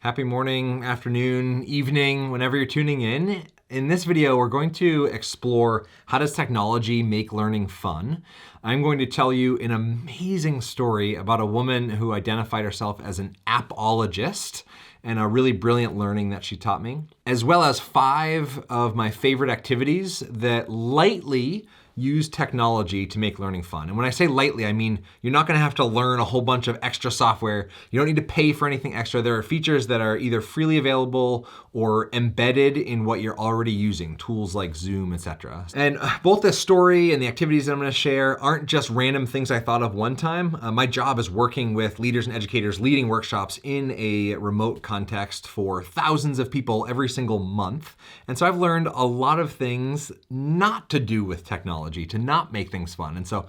Happy morning, afternoon, evening, whenever you're tuning in. In this video, we're going to explore how does technology make learning fun. I'm going to tell you an amazing story about a woman who identified herself as an app-ologist and a really brilliant learning that she taught me, as well as 5 of my favorite activities that lightly use technology to make learning fun. And when I say lightly, I mean you're not gonna have to learn a whole bunch of extra software. You don't need to pay for anything extra. There are features that are either freely available or embedded in what you're already using, tools like Zoom, etc. And both the story and the activities that I'm gonna share aren't just random things I thought of one time. My job is working with leaders and educators leading workshops in a remote context for thousands of people every single month. And so I've learned a lot of things not to do with technology, to not make things fun. And so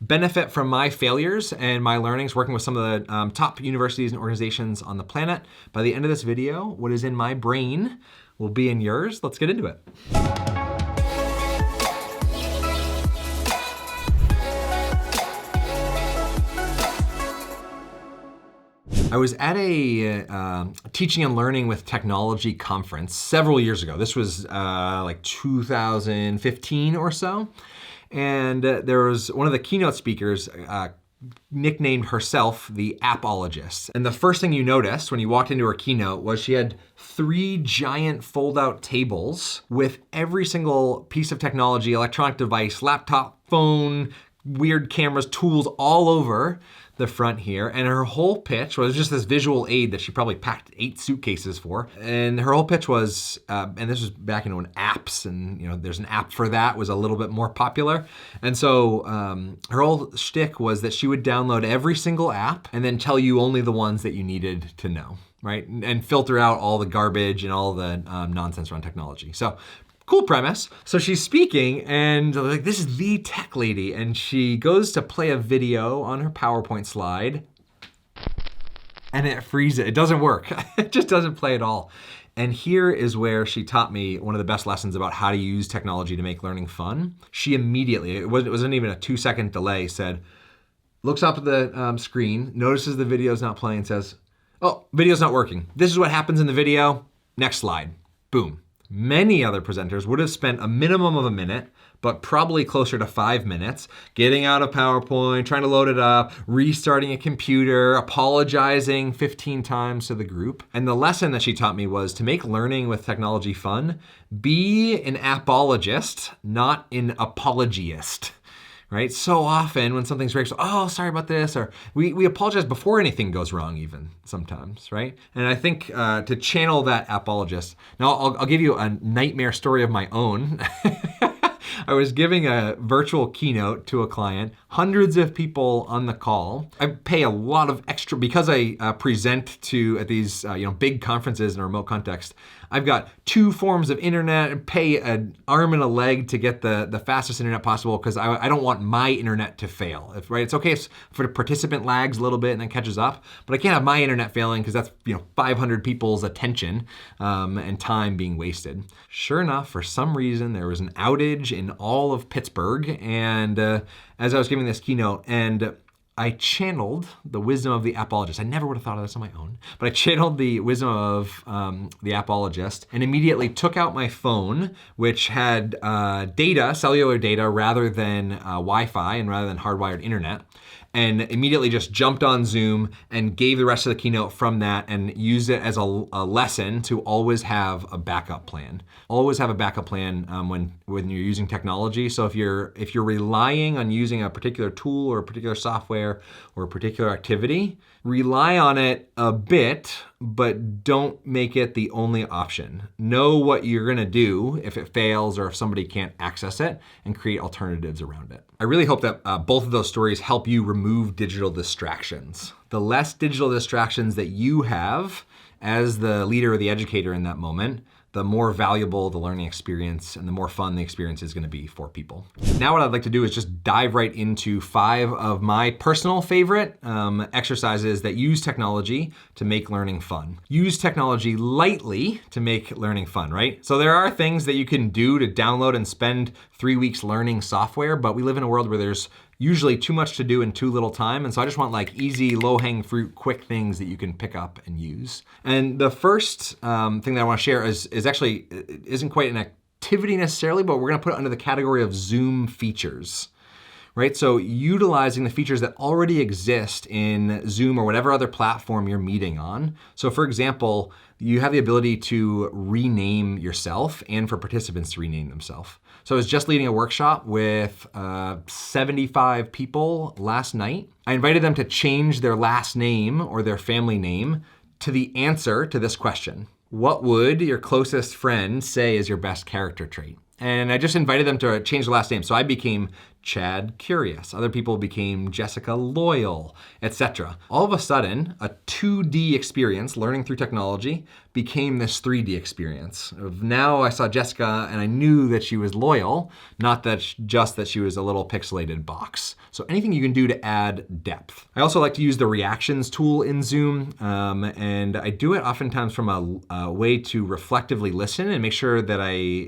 benefit from my failures and my learnings working with some of the top universities and organizations on the planet. By the end of this video, what is in my brain will be in yours. Let's get into it. I was at a teaching and learning with technology conference several years ago. This was like 2015 or so. And there was one of the keynote speakers nicknamed herself the App-ologist. And the first thing you noticed when you walked into her keynote was she had 3 giant fold-out tables with every single piece of technology, electronic device, laptop, phone, weird cameras, tools all over the front here. And her whole pitch was just this visual aid that she probably packed 8 suitcases for. And her whole pitch was, and this was back when apps and there's an app for that was a little bit more popular. And so her whole shtick was that she would download every single app and then tell you only the ones that you needed to know, right? And filter out all the garbage and all the nonsense around technology. So cool premise. So she's speaking and like, this is the tech lady. And she goes to play a video on her PowerPoint slide and it freezes. It doesn't work. It just doesn't play at all. And here is where she taught me one of the best lessons about how to use technology to make learning fun. She immediately, it wasn't even a 2-second delay, said, looks up at the screen, notices the video's not playing and says, oh, video's not working. This is what happens in the video. Next slide. Boom. Many other presenters would have spent a minimum of a minute, but probably closer to 5 minutes, getting out of PowerPoint, trying to load it up, restarting a computer, apologizing 15 times to the group. And the lesson that she taught me was to make learning with technology fun, be an app-ologist, not an apologist. Right? So often when something's breaks, oh, sorry about this, or we apologize before anything goes wrong even sometimes, right? And I think to channel that app-ologist, now I'll give you a nightmare story of my own. I was giving a virtual keynote to a client, hundreds of people on the call. I pay a lot of extra, because I present at these big conferences in a remote context, I've got 2 forms of internet, pay an arm and a leg to get the fastest internet possible because I don't want my internet to fail, right? It's okay if the participant lags a little bit and then catches up, but I can't have my internet failing because that's 500 people's attention and time being wasted. Sure enough, for some reason, there was an outage in all of Pittsburgh, and as I was giving this keynote, and I channeled the wisdom of the app-ologist. I never would have thought of this on my own, but I channeled the wisdom of the app-ologist and immediately took out my phone, which had data, cellular data, rather than Wi-Fi and rather than hardwired internet, and immediately just jumped on Zoom and gave the rest of the keynote from that and used it as a lesson to always have a backup plan. Always have a backup plan when you're using technology. So if you're relying on using a particular tool or a particular software or a particular activity, rely on it a bit, but don't make it the only option. Know what you're gonna do if it fails or if somebody can't access it, and create alternatives around it. I really hope that both of those stories help you remove digital distractions. The less digital distractions that you have as the leader or the educator in that moment, the more valuable the learning experience and the more fun the experience is gonna be for people. Now what I'd like to do is just dive right into 5 of my personal favorite exercises that use technology to make learning fun. Use technology lightly to make learning fun, right? So there are things that you can do to download and spend 3 weeks learning software, but we live in a world where there's usually too much to do in too little time. And so I just want like easy, low-hanging fruit, quick things that you can pick up and use. And the first thing that I want to share is actually, isn't quite an activity necessarily, but we're gonna put it under the category of Zoom features. Right, so utilizing the features that already exist in Zoom or whatever other platform you're meeting on. So for example, you have the ability to rename yourself and for participants to rename themselves. So I was just leading a workshop with 75 people last night. I invited them to change their last name or their family name to the answer to this question. What would your closest friend say is your best character trait? And I just invited them to change their last name. So I became Chad Curious. Other people became Jessica Loyal, etc. All of a sudden, a 2D experience, learning through technology, became this 3D experience. Now I saw Jessica and I knew that she was loyal, not that just that she was a little pixelated box. So anything you can do to add depth. I also like to use the reactions tool in Zoom, and I do it oftentimes from a way to reflectively listen and make sure that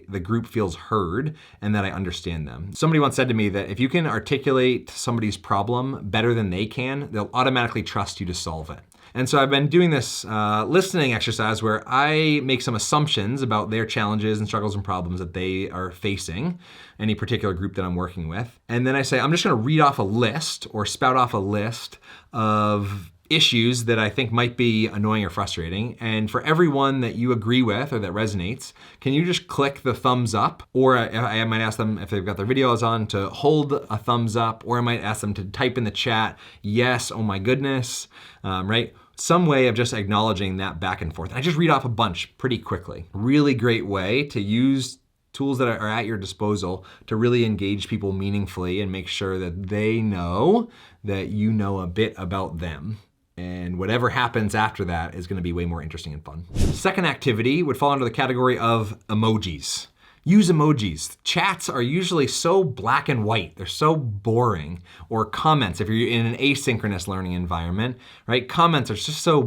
the group feels heard and that I understand them. Somebody once said to me that if you can articulate somebody's problem better than they can, they'll automatically trust you to solve it. And so I've been doing this listening exercise where I make some assumptions about their challenges and struggles and problems that they are facing, any particular group that I'm working with. And then I say, I'm just gonna read off a list or spout off a list of issues that I think might be annoying or frustrating. And for every one that you agree with or that resonates, can you just click the thumbs up? Or I might ask them, if they've got their videos on, to hold a thumbs up, or I might ask them to type in the chat, yes, oh my goodness, right? Some way of just acknowledging that back and forth. I just read off a bunch pretty quickly. Really great way to use tools that are at your disposal to really engage people meaningfully and make sure that they know that you know a bit about them. And whatever happens after that is gonna be way more interesting and fun. Second activity would fall under the category of emojis. Use emojis. Chats are usually so black and white. They're so boring. Or comments, if you're in an asynchronous learning environment, right? Comments are just so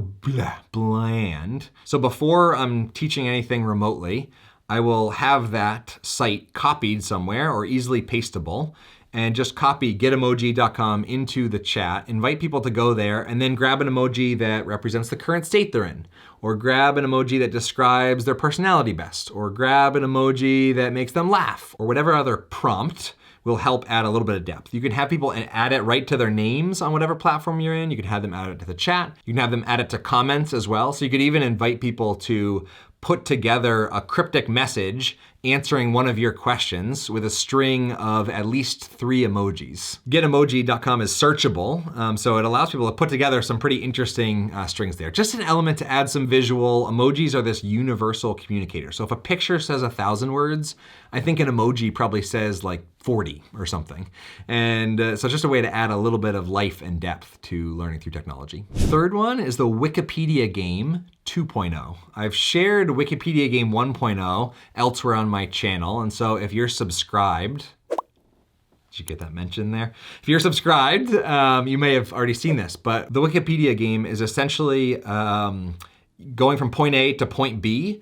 bland. So before I'm teaching anything remotely, I will have that site copied somewhere or easily pastable, and just copy getomoji.com into the chat, invite people to go there, and then grab an emoji that represents the current state they're in, or grab an emoji that describes their personality best, or grab an emoji that makes them laugh, or whatever other prompt will help add a little bit of depth. You can have people add it right to their names on whatever platform you're in. You can have them add it to the chat. You can have them add it to comments as well. So you could even invite people to put together a cryptic message answering one of your questions with a string of at least 3 emojis. Getomoji.com is searchable, so it allows people to put together some pretty interesting strings there. Just an element to add some visual. Emojis are this universal communicator. So if a picture says 1,000 words, I think an emoji probably says like 40 or something. And so just a way to add a little bit of life and depth to learning through technology. Third one is the Wikipedia Game 2.0. I've shared Wikipedia Game 1.0 elsewhere on my channel, and so if you're subscribed, did you get that mention there? If you're subscribed, you may have already seen this, but the Wikipedia Game is essentially going from point A to point B,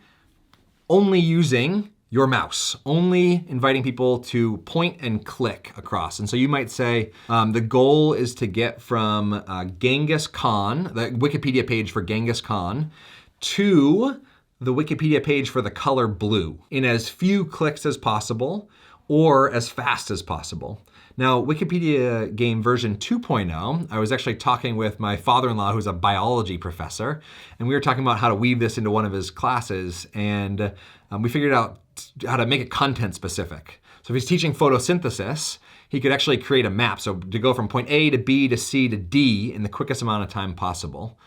only using your mouse, only inviting people to point and click across. And so you might say, the goal is to get from Genghis Khan, the Wikipedia page for Genghis Khan, to the Wikipedia page for the color blue in as few clicks as possible or as fast as possible. Now, Wikipedia Game version 2.0, I was actually talking with my father-in-law, who's a biology professor, and we were talking about how to weave this into one of his classes, and we figured out how to make it content specific. So if he's teaching photosynthesis, he could actually create a map. So to go from point A to B to C to D in the quickest amount of time possible.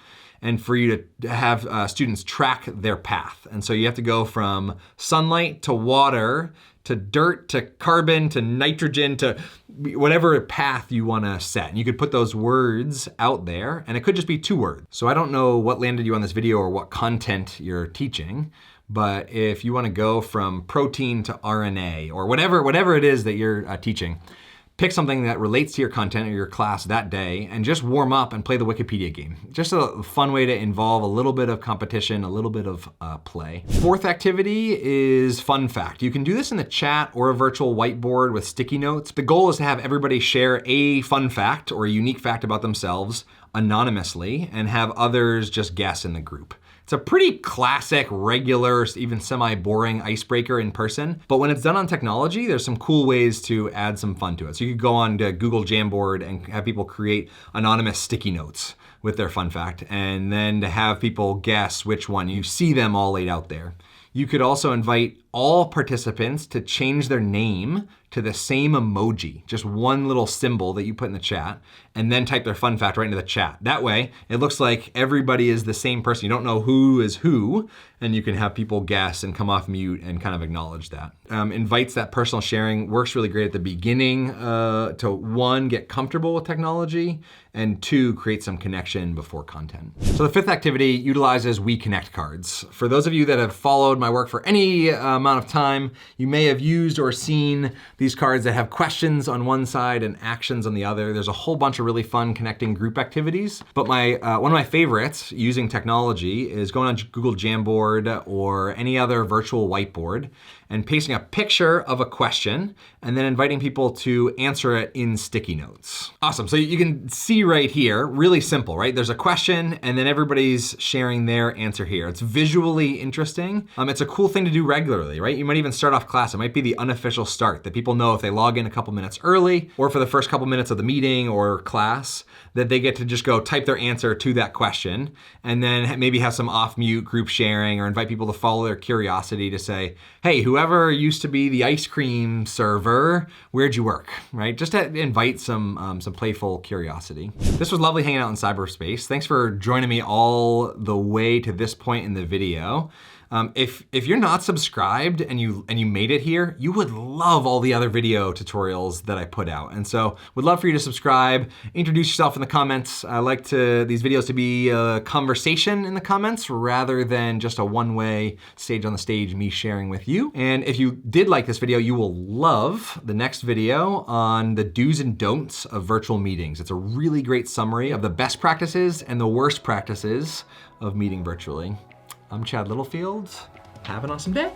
And for you to have students track their path. And so you have to go from sunlight to water to dirt to carbon to nitrogen to whatever path you want to set. And you could put those words out there, and it could just be 2 words. So I don't know what landed you on this video or what content you're teaching, but if you want to go from protein to RNA or whatever it is that you're teaching, pick something that relates to your content or your class that day, and just warm up and play the Wikipedia game. Just a fun way to involve a little bit of competition, a little bit of play. Fourth activity is fun fact. You can do this in the chat or a virtual whiteboard with sticky notes. The goal is to have everybody share a fun fact or a unique fact about themselves anonymously and have others just guess in the group. It's a pretty classic, regular, even semi-boring icebreaker in person, but when it's done on technology, there's some cool ways to add some fun to it. So you could go on to Google Jamboard and have people create anonymous sticky notes with their fun fact, and then to have people guess which one. You see them all laid out there. You could also invite all participants to change their name to the same emoji, just one little symbol that you put in the chat, and then type their fun fact right into the chat. That way, it looks like everybody is the same person. You don't know who is who, and you can have people guess and come off mute and kind of acknowledge that. Invites that personal sharing, works really great at the beginning to one, get comfortable with technology, and two, create some connection before content. So the fifth activity utilizes We Connect cards. For those of you that have followed my work for any amount of time, you may have used or seen these cards that have questions on one side and actions on the other. There's a whole bunch of really fun connecting group activities, but one of my favorites using technology is going on Google Jamboard or any other virtual whiteboard and pasting a picture of a question and then inviting people to answer it in sticky notes. Awesome, so you can see right here, really simple, right? There's a question and then everybody's sharing their answer here. It's visually interesting. It's a cool thing to do regularly, right? You might even start off class. It might be the unofficial start that people know if they log in a couple minutes early or for the first couple minutes of the meeting or class, that they get to just go type their answer to that question and then maybe have some off-mute group sharing or invite people to follow their curiosity to say, hey, whoever used to be the ice cream server, where'd you work, right? Just to invite some playful curiosity. This was lovely hanging out in cyberspace. Thanks for joining me all the way to this point in the video. If you're not subscribed and you made it here, you would love all the other video tutorials that I put out. And so would love for you to subscribe, introduce yourself in the comments. I like these videos to be a conversation in the comments rather than just a one-way stage on the stage, me sharing with you. And if you did like this video, you will love the next video on the do's and don'ts of virtual meetings. It's a really great summary of the best practices and the worst practices of meeting virtually. I'm Chad Littlefield. Have an awesome day.